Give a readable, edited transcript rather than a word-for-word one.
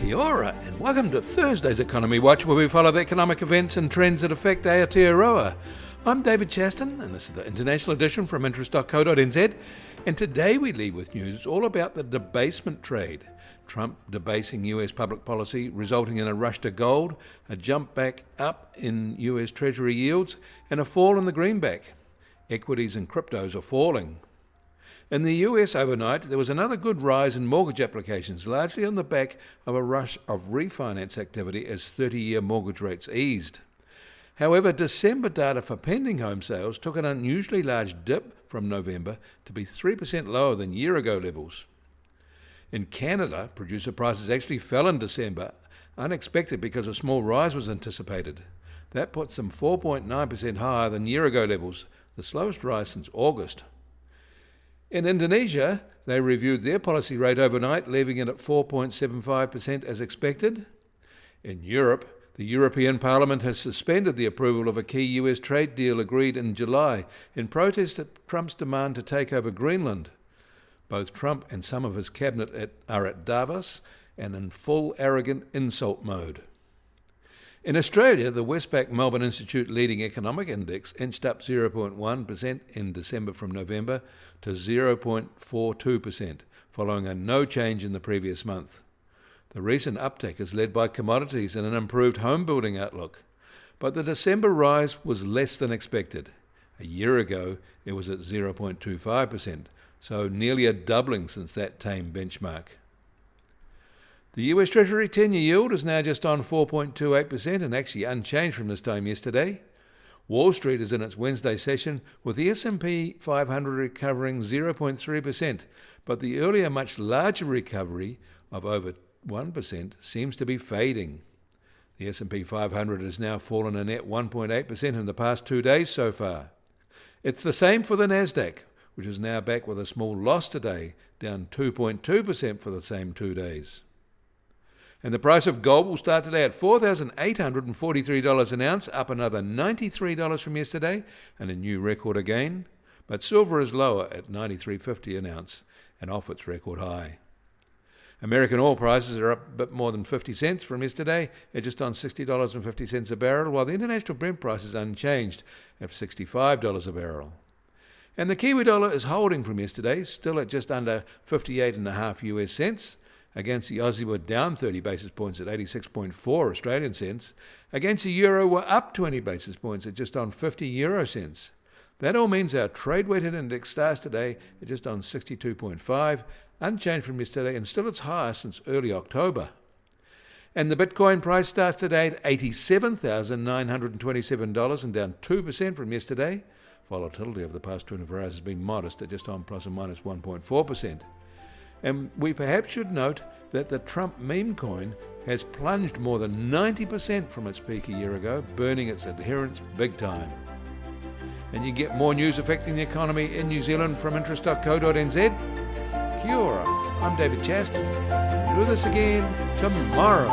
Kia ora, and welcome to Thursday's Economy Watch, where we follow the economic events and trends that affect Aotearoa. I'm David Chaston, and this is the international edition from interest.co.nz, and today we lead with news all about the debasement trade. Trump debasing US public policy, resulting in a rush to gold, a jump back up in US Treasury yields, and a fall in the greenback. Equities and cryptos are falling. In the US overnight, there was another good rise in mortgage applications, largely on the back of a rush of refinance activity as 30-year mortgage rates eased. However, December data for pending home sales took an unusually large dip from November to be 3% lower than year-ago levels. In Canada, producer prices actually fell in December, unexpected because a small rise was anticipated. That puts them 4.9% higher than year-ago levels, the slowest rise since August. In Indonesia, they reviewed their policy rate overnight, leaving it at 4.75% as expected. In Europe, the European Parliament has suspended the approval of a key US trade deal agreed in July in protest at Trump's demand to take over Greenland. Both Trump and some of his cabinet are at Davos and in full arrogant insult mode. In Australia, the Westpac Melbourne Institute leading economic index inched up 0.1% in December from November to 0.42%, following a no change in the previous month. The recent uptick is led by commodities and an improved home building outlook. But the December rise was less than expected. A year ago, it was at 0.25%, so nearly a doubling since that tame benchmark. The US Treasury 10-year yield is now just on 4.28% and actually unchanged from this time yesterday. Wall Street is in its Wednesday session with the S&P 500 recovering 0.3%, but the earlier much larger recovery of over 1% seems to be fading. The S&P 500 has now fallen a net 1.8% in the past 2 days so far. It's the same for the Nasdaq, which is now back with a small loss today, down 2.2% for the same 2 days. And the price of gold will start today at $4,843 an ounce, up another $93 from yesterday, and a new record again. But silver is lower at $93.50 an ounce, and off its record high. American oil prices are up a bit more than 50 cents from yesterday, at just on $60.50 a barrel, while the international Brent price is unchanged at $65 a barrel. And the Kiwi dollar is holding from yesterday, still at just under 58.5 US cents. Against the Aussie were down 30 basis points at 86.4 Australian cents. Against the euro were up 20 basis points at just on 50 euro cents. That all means our trade-weighted index starts today at just on 62.5, unchanged from yesterday and still its highest since early October. And the Bitcoin price starts today at $87,927 and down 2% from yesterday. Volatility over the past 24 hours has been modest at just on plus or minus 1.4%. And we perhaps should note that the Trump meme coin has plunged more than 90% from its peak a year ago, burning its adherents big time. And you get more news affecting the economy in New Zealand from interest.co.nz. Kia ora, I'm David Chaston. We'll do this again tomorrow.